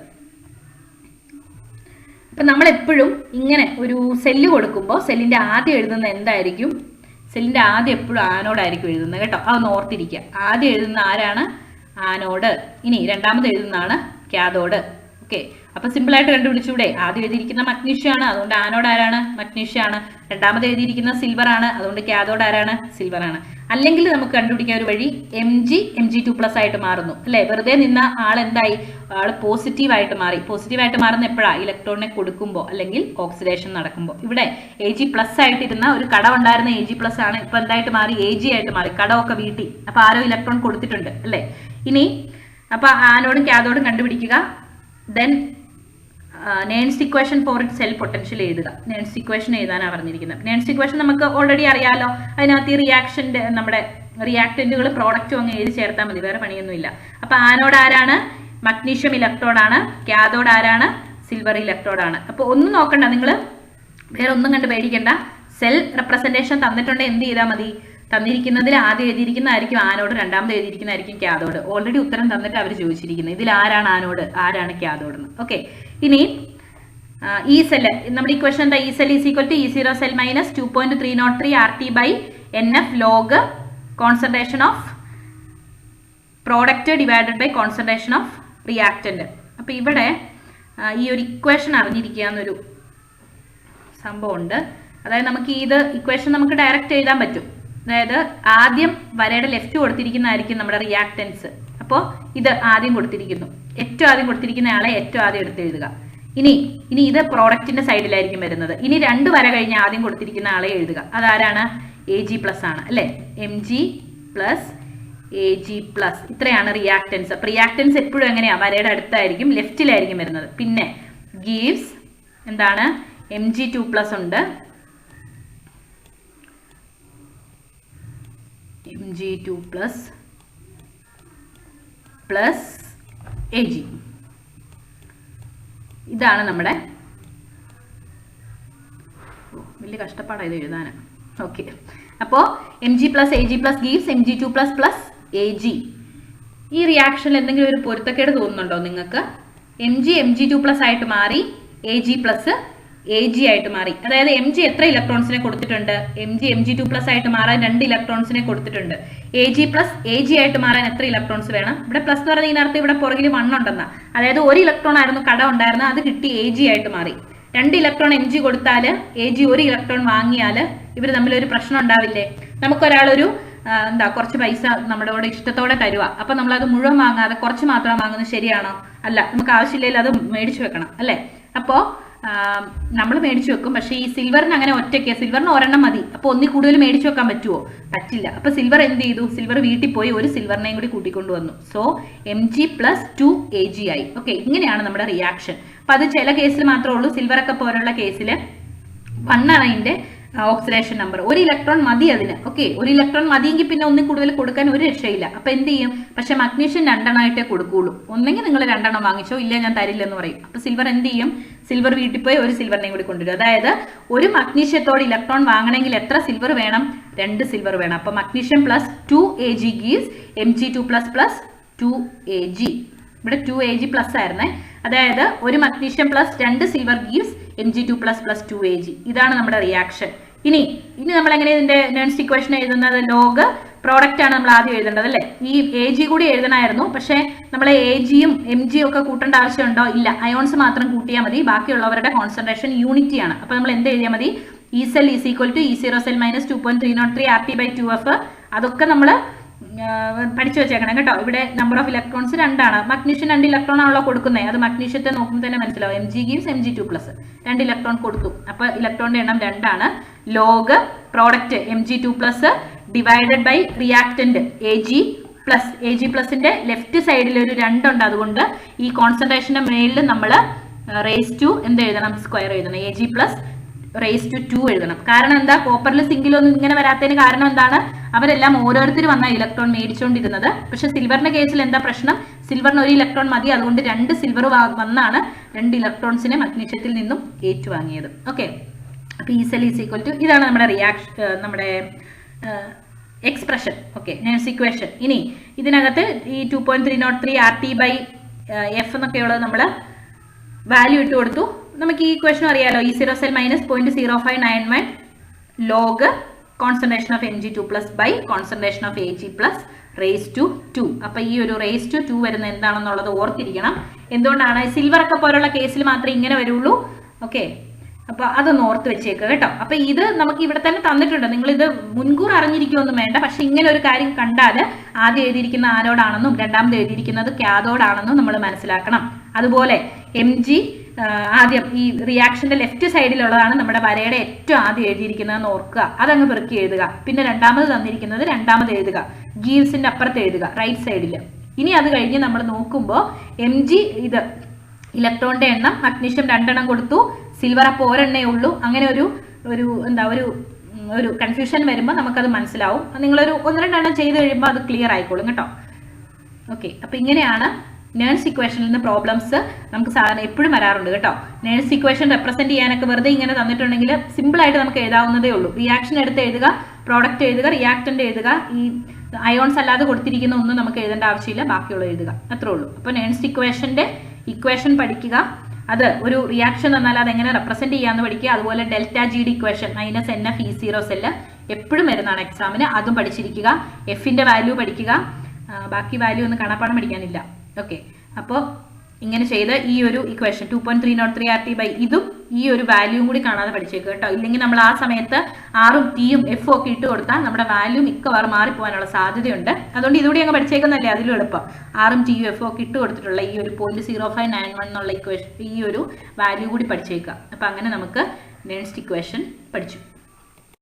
S1: അപ്പൊ നമ്മൾ എപ്പോഴും ഇങ്ങനെ ഒരു സെല്ല് കൊടുക്കുമ്പോൾ സെല്ലിന്റെ ആദ്യം എഴുതുന്ന എന്തായിരിക്കും? സെല്ലിന്റെ ആദ്യം എപ്പോഴും ആനോഡായിരിക്കും എഴുതുന്നത് കേട്ടോ. അതൊന്ന് ഓർത്തിരിക്കുക. ആദ്യം എഴുതുന്ന ആരാണ്? ആനോഡ്. ഇനി രണ്ടാമത് എഴുതുന്നതാണ് കാഥോഡ്. ഓക്കെ, അപ്പൊ സിമ്പിൾ ആയിട്ട് കണ്ടുപിടിച്ചൂടെ? ആദ്യം എഴുതിയിരിക്കുന്ന മഗ്നീഷ്യം ആണ്, അതുകൊണ്ട് ആനോഡ് ആരാണ്? മഗ്നീഷ്യം ആണ്. രണ്ടാമത് എഴുതിയിരിക്കുന്ന സിൽവർ ആണ്, അതുകൊണ്ട് കാഥോഡ് ആരാണ്? സിൽവർ ആണ്. അല്ലെങ്കിൽ നമുക്ക് കണ്ടുപിടിക്കാൻ ഒരു വഴി Mg Mg2 പ്ലസ് ആയിട്ട് മാറുന്നു അല്ലെ. വെറുതെ നിന്ന ആൾ എന്തായി? ആൾ പോസിറ്റീവായിട്ട് മാറി. പോസിറ്റീവായിട്ട് മാറുന്ന എപ്പോഴാണ്? ഇലക്ട്രോണിനെ കൊടുക്കുമ്പോൾ അല്ലെങ്കിൽ ഓക്സിഡേഷൻ നടക്കുമ്പോൾ. ഇവിടെ Ag പ്ലസ് ആയിട്ടിരുന്ന ഒരു കട ഉണ്ടായിരുന്ന Ag പ്ലസ് ആണ്, ഇപ്പൊ എന്തായിട്ട് മാറി? Ag ആയിട്ട് മാറി. കടമൊക്കെ വീട്ടി. അപ്പൊ ആരോ ഇലക്ട്രോൺ കൊടുത്തിട്ടുണ്ട് അല്ലെ. ഇനി അപ്പൊ ആനോടും കാഥോഡും കണ്ടുപിടിക്കുക. Then Nernst equation for it cell potential എഴുതുക. നേൺസ്റ്റ് ഇക്വേഷൻ എഴുതാനാണ് പറഞ്ഞിരിക്കുന്നത്. നേൺസ്റ്റ് ഇക്വേഷൻ നമുക്ക് ഓൾറെഡി അറിയാലോ. അതിനകത്ത് ഈ റിയാക്ഷന്റെ നമ്മുടെ റിയാക്ടന്റുകൾ പ്രോഡക്റ്റും അങ്ങ് എഴുതി ചേർത്താൽ മതി, വേറെ പണിയൊന്നുമില്ല. അപ്പൊ ആനോഡ് ആരാണ്? മഗ്നീഷ്യം ഇലക്ട്രോഡാണ്. കാഥോഡ് ആരാണ്? സിൽവർ ഇലക്ട്രോഡാണ്. അപ്പൊ ഒന്നും നോക്കണ്ട, നിങ്ങൾ വേറെ ഒന്നും കണ്ട് പേടിക്കണ്ട. സെൽ റെപ്രസെന്റേഷൻ തന്നിട്ടുണ്ടെങ്കിൽ എന്ത് ചെയ്താൽ മതി? തന്നിരിക്കുന്നതിൽ ആദ്യം എഴുതിയിരിക്കുന്നതായിരിക്കും ആനോഡ്, രണ്ടാമത് എഴുതിയിരിക്കുന്നതായിരിക്കും കാഥോഡ്. ഓൾറെഡി ഉത്തരം തന്നിട്ട് അവർ ചോദിച്ചിരിക്കുന്നത് ഇതിൽ ആരാണ് ആനോഡ്, ആരാണ് കാഥോഡ് എന്ന്. ഓക്കെ, ഇനി ഈ സെല്ല് നമ്മുടെ ഇക്വേഷൻ എന്താ? ഈ cell is equal to E0 cell minus 2.303 RT by NF log concentration of product divided by concentration of reactant. അപ്പൊ ഇവിടെ ഈ ഒരു ഇക്വേഷൻ അറിഞ്ഞിരിക്കുക എന്നൊരു സംഭവം ഉണ്ട്. അതായത് നമുക്ക് ഇത് ഇക്വേഷൻ നമുക്ക് ഡയറക്റ്റ് എഴുതാൻ പറ്റും. അതായത് ആദ്യം വരയുടെ ലെഫ്റ്റ് കൊടുത്തിരിക്കുന്നതായിരിക്കും നമ്മുടെ റിയാക്റ്റൻസ്. അപ്പോൾ ഇത് ആദ്യം കൊടുത്തിരിക്കുന്നു, ഏറ്റവും ആദ്യം കൊടുത്തിരിക്കുന്ന ആളെ ഏറ്റവും ആദ്യം എടുത്ത് എഴുതുക. ഇനി ഇത് പ്രോഡക്റ്റിന്റെ സൈഡിലായിരിക്കും വരുന്നത്. ഇനി 2 വര കഴിഞ്ഞ് ആദ്യം കൊടുത്തിരിക്കുന്ന ആളെ എഴുതുക. അതാരാണ്? Ag പ്ലസ് ആണ് അല്ലെ. Mg പ്ലസ് Ag പ്ലസ്, ഇത്രയാണ് റിയാക്റ്റൻസ്. അപ്പൊ റിയാക്റ്റൻസ് എപ്പോഴും എങ്ങനെയാ? വരയുടെ അടുത്തായിരിക്കും, ലെഫ്റ്റിലായിരിക്കും വരുന്നത്. പിന്നെ ഗീവ്സ് എന്താണ്? Mg2 പ്ലസ് ഉണ്ട്, Mg2 പ്ലസ് പ്ലസ് Ag. ഇതാണ് നമ്മുടെ വലിയ കഷ്ടപ്പാടാണ് ഇത് എഴുതാൻ. ഓക്കെ, അപ്പോൾ Mg + Ag + gives Mg2 + Ag. ഈ റിയാക്ഷനിൽ എന്തെങ്കിലും ഒരു പൊരുത്തക്കേട് തോന്നുന്നുണ്ടോ നിങ്ങൾക്ക്? Mg Mg2+ ആയിട്ട് മാറി, Ag + Ag ആയിട്ട് മാറി. അതായത് Mg എത്ര ഇലക്ട്രോൺസിനെ കൊടുത്തിട്ടുണ്ട്? Mg Mg2+ ആയിട്ട് മാറാൻ 2 ഇലക്ട്രോൺസിനെ കൊടുത്തിട്ടുണ്ട്. Ag + Ag ആയിട്ട് മാറാൻ എത്ര ഇലക്ട്രോൺസ് വേണം? ഇവിടെ പ്ലസ് എന്ന് പറഞ്ഞാൽ ഇതിനകത്ത് ഇവിടെ പുറകിൽ 1 ഉണ്ടെന്നാ. അതായത് 1 ഇലക്ട്രോൺ ആയിരുന്നു കട ഉണ്ടായിരുന്നത്, അത് കിട്ടി Ag ആയിട്ട് മാറി. 2 ഇലക്ട്രോൺ Mg കൊടുത്താൽ Ag 1 ഇലക്ട്രോൺ വാങ്ങിയാൽ ഇവർ തമ്മിലൊരു പ്രശ്നം ഉണ്ടാവില്ലേ? നമുക്കൊരാളൊരു കുറച്ച് പൈസ നമ്മുടെ കൂടെ ഇഷ്ടത്തോടെ തരുക, അപ്പൊ നമ്മളത് മുഴുവൻ വാങ്ങാതെ കുറച്ച് മാത്രം വാങ്ങുന്നത് ശരിയാണോ? അല്ല, നമുക്ക് ആവശ്യമില്ലെങ്കിൽ അത് മേടിച്ചു വെക്കണം അല്ലേ? അപ്പോൾ നമ്മൾ മേടിച്ചു വെക്കും. പക്ഷേ ഈ സിൽവറിന് അങ്ങനെ ഒറ്റയ്ക്ക്, സിൽവറിന് ഒരെണ്ണം മതി. അപ്പോൾ ഒന്നിൽ കൂടുതൽ മേടിച്ചു വെക്കാൻ പറ്റുമോ? പറ്റില്ല. അപ്പൊ സിൽവർ എന്ത് ചെയ്തു? സിൽവർ വീട്ടിൽ പോയി ഒരു സിൽവറിനെയും കൂടി കൂട്ടിക്കൊണ്ടുവന്നു. സോ Mg + 2 Ag ആയി. ഓക്കെ, ഇങ്ങനെയാണ് നമ്മുടെ റിയാക്ഷൻ. അപ്പൊ അത് ചില കേസിൽ മാത്രമേ ഉള്ളൂ. സിൽവർ ഒക്കെ പോലുള്ള കേസിൽ 1 ആണ് അതിന്റെ ഓക്സിഡേഷൻ നമ്പർ. 1 ഇലക്ട്രോൺ മതി അതിന്. ഓക്കെ, 1 ഇലക്ട്രോൺ മതിയെങ്കിൽ പിന്നെ ഒന്നിൽ കൂടുതൽ കൊടുക്കാൻ ഒരു രക്ഷയില്ല. അപ്പൊ എന്ത് ചെയ്യും? പക്ഷെ മഗ്നീഷ്യം 2 എണ്ണമായിട്ടേ കൊടുക്കുള്ളൂ. ഒന്നെങ്കിൽ നിങ്ങൾ 2 എണ്ണം വാങ്ങിച്ചോ, ഇല്ല ഞാൻ തരില്ലെന്ന് പറയും. അപ്പൊ സിൽവർ എന്ത് ചെയ്യും? സിൽവർ വീട്ടിൽ പോയി ഒരു സിൽവറിനെയും കൂടി കൊണ്ടുവരും. അതായത് ഒരു മഗ്നീഷ്യത്തോട് ഇലക്ട്രോൺ വാങ്ങണമെങ്കിൽ എത്ര സിൽവർ വേണം? 2 സിൽവർ വേണം. അപ്പൊ magnesium + 2 Ag gives Mg2 + 2 Ag. ഇവിടെ 2 Ag+ ആയിരുന്നേ. അതായത് ഒരു magnesium + 2 silver gives Mg2 + 2 Ag. ഇതാണ് നമ്മുടെ റിയാക്ഷൻ. ഇനി നമ്മൾ എങ്ങനെ ഇതിന്റെ നേൺസ്റ്റ് ഇക്വേഷൻ എഴുതുന്നത്? ലോഗ് പ്രോഡക്റ്റ് ആണ് നമ്മൾ ആദ്യം എഴുതേണ്ടത് അല്ലേ? ഈ Ag കൂടി എഴുതണമായിരുന്നു. പക്ഷെ നമ്മൾ Agയും Mgയും ഒക്കെ കൂട്ടേണ്ട ആവശ്യമുണ്ടോ? ഇല്ല, അയോൺസ് മാത്രം കൂട്ടിയാൽ മതി. ബാക്കിയുള്ളവരുടെ കോൺസെൻട്രേഷൻ യൂണിറ്റി ആണ്. അപ്പൊ നമ്മൾ എന്ത് എഴുതിയാൽ മതി? E cell = E0 cell - 2.303 RT/2F. അതൊക്കെ നമ്മൾ പഠിച്ചു വെച്ചേക്കണം കേട്ടോ. ഇവിടെ നമ്പർ ഓഫ് ഇലക്ട്രോൺസ് 2 ആണ്. മഗ്നീഷ്യം 2 ഇലക്ട്രോൺ ആണല്ലോ കൊടുക്കുന്നത്. അത് മഗ്നീഷ്യത്തെ നോക്കുമ്പോൾ തന്നെ മനസ്സിലാവും. Mg gives Mg2 + 2 ഇലക്ട്രോൺ കൊടുത്തു. അപ്പൊ ഇലക്ട്രോണിന്റെ എണ്ണം 2 ആണ്. Log product Mg2+ divided by reactant Ag+ന്റെ ലെഫ്റ്റ് സൈഡിൽ ഒരു 2 ഉണ്ട്. അതുകൊണ്ട് ഈ കോൺസെൻട്രേഷന്റെ മേളിൽ നമ്മൾ റേസ് ടു എന്ത് എഴുതണം? സ്ക്വയർ എഴുതണം. Ag+2 എഴുതണം. കാരണം എന്താ? കോപ്പറിൽ സിംഗിലൊന്നും ഇങ്ങനെ വരാത്തതിന് കാരണം എന്താണ്? അവരെല്ലാം ഓരോരുത്തർ വന്ന ഇലക്ട്രോൺ മേടിച്ചുകൊണ്ടിരുന്നത്. പക്ഷെ സിൽവറിന്റെ കേസിൽ എന്താ പ്രശ്നം? സിൽവറിന് 1 ഇലക്ട്രോൺ മതി. അതുകൊണ്ട് 2 സിൽവർ വന്നാണ് 2 ഇലക്ട്രോൺസിനെ മഗ്നീഷ്യത്തിൽ നിന്നും ഏറ്റുവാങ്ങിയത്. ഓക്കെ, അപ്പൊ E cell = ഇതാണ് നമ്മുടെ റിയാക്ഷൻ, നമ്മുടെ എക്സ്പ്രഷൻ. Okay, nurse equation. ഇനി ഇതിനകത്ത് ഈ 2.303 RT/F എന്നൊക്കെയുള്ളത് നമ്മൾ വാല്യൂ ഇട്ട് കൊടുത്തു. നമുക്ക് ഈ ഇക്വേഷൻ അറിയാലോ. E0 cell - 0.0591 log concentration of Mg2+ by concentration of Ag + raise to 2. അപ്പൊ ഈ ഒരു റേസ് ടു 2 വരുന്നത് എന്താണെന്നുള്ളത് ഓർത്തിരിക്കണം. എന്തുകൊണ്ടാണ്? സിൽവർ ഒക്കെ പോലുള്ള കേസിൽ മാത്രമേ ഇങ്ങനെ വരുള്ളൂ. ഓക്കെ, അപ്പൊ അതൊന്ന് ഓർത്ത് വെച്ചേക്കുക കേട്ടോ. അപ്പൊ ഇത് നമുക്ക് ഇവിടെ തന്നെ തന്നിട്ടുണ്ട്. നിങ്ങൾ ഇത് മുൻകൂർ അറിഞ്ഞിരിക്കുകയൊന്നും വേണ്ട. പക്ഷെ ഇങ്ങനെ ഒരു കാര്യം കണ്ടാൽ ആദ്യം എഴുതിയിരിക്കുന്ന ആനോഡാണെന്നും രണ്ടാമത് എഴുതിയിരിക്കുന്നത് കാഥോഡാണെന്നും നമ്മൾ മനസ്സിലാക്കണം. അതുപോലെ Mg ആദ്യം ഈ റിയാക്ഷന്റെ ലെഫ്റ്റ് സൈഡിലുള്ളതാണ് നമ്മുടെ വരയുടെ ഏറ്റവും ആദ്യം എഴുതിയിരിക്കുന്നതെന്ന് ഓർക്കുക. അതങ്ങ് പെറുക്കി എഴുതുക. പിന്നെ രണ്ടാമത് തന്നിരിക്കുന്നത് രണ്ടാമത് എഴുതുക. ഗീവ്സിന്റെ അപ്പുറത്ത് എഴുതുക, റൈറ്റ് സൈഡിൽ. ഇനി അത് കഴിഞ്ഞ് നമ്മൾ നോക്കുമ്പോൾ Mg ഇത് ഇലക്ട്രോണിന്റെ എണ്ണം മഗ്നീഷ്യം 2 എണ്ണം കൊടുത്തു, സിൽവർ അപ്പോൾ ഒരെണ്ണേ ഉള്ളൂ. അങ്ങനെ ഒരു കൺഫ്യൂഷൻ വരുമ്പോൾ നമുക്കത് മനസ്സിലാവും. നിങ്ങളൊരു 1-2 എണ്ണം ചെയ്ത് കഴിയുമ്പോൾ അത് ക്ലിയർ ആയിക്കോളും കേട്ടോ. ഓക്കെ, അപ്പൊ ഇങ്ങനെയാണ് നേഴ്സ് ഇക്വേഷനിൽ നിന്ന് പ്രോബ്ലംസ് നമുക്ക് സാധാരണ എപ്പോഴും വരാറുണ്ട് കേട്ടോ. നേഴ്സ് ഇക്വേഷൻ റെപ്രസെന്റ് ചെയ്യാനൊക്കെ വെറുതെ ഇങ്ങനെ തന്നിട്ടുണ്ടെങ്കിൽ സിമ്പിൾ ആയിട്ട് നമുക്ക് എഴുതാവുന്നതേ ഉള്ളൂ. റിയാക്ഷൻ എടുത്ത് എഴുതുക, പ്രോഡക്റ്റ് എഴുതുക, റിയാക്ടന്റ് എഴുതുക. ഈ അയോൺസ് അല്ലാതെ കൊടുത്തിരിക്കുന്ന ഒന്നും നമുക്ക് എഴുതേണ്ട ആവശ്യമില്ല, ബാക്കിയുള്ള എഴുതുക, അത്രേ ഉള്ളൂ. അപ്പൊ നേഴ്സ് ഇക്വേഷന്റെ ഇക്വേഷൻ പഠിക്കുക. അത് ഒരു റിയാക്ഷൻ തന്നാൽ അത് എങ്ങനെ റെപ്രസെന്റ് ചെയ്യാന്ന് പഠിക്കുക. അതുപോലെ ΔG equation -NF E0 cell എപ്പോഴും വരുന്നതാണ് എക്സാമിന്, അതും പഠിച്ചിരിക്കുക. എഫിന്റെ വാല്യൂ പഠിക്കുക. ബാക്കി വാല്യൂ ഒന്നും കാണാപ്പാടം പഠിക്കാനില്ല. ഓക്കെ, അപ്പോൾ ഇങ്ങനെ ചെയ്ത് ഈ ഒരു ഇക്വേഷൻ 2.303 RT/, ഇതും ഈ ഒരു വാല്യൂയും കൂടി കാണാതെ പഠിച്ചേക്കുക കേട്ടോ. ഇല്ലെങ്കിൽ നമ്മൾ ആ സമയത്ത് ആറും ടിയും എഫും ഒക്കെ ഇട്ട് കൊടുത്താൽ നമ്മുടെ വാല്യൂ മിക്കവാറും മാറിപ്പോകാനുള്ള സാധ്യതയുണ്ട്. അതുകൊണ്ട് ഇതുകൂടി അങ്ങ് പഠിച്ചേക്കുന്നല്ലേ അതിലും എളുപ്പം. ആറും ടിയും എഫും ഒക്കെ ഇട്ട് കൊടുത്തിട്ടുള്ള ഈ ഒരു 0.0591 എന്നുള്ള ഇക്വേഷൻ, ഈ ഒരു വാല്യൂ കൂടി പഠിച്ചേക്കുക. അപ്പം അങ്ങനെ നമുക്ക് നേഴ്സ്റ്റ് ഇക്വേഷൻ പഠിച്ചു.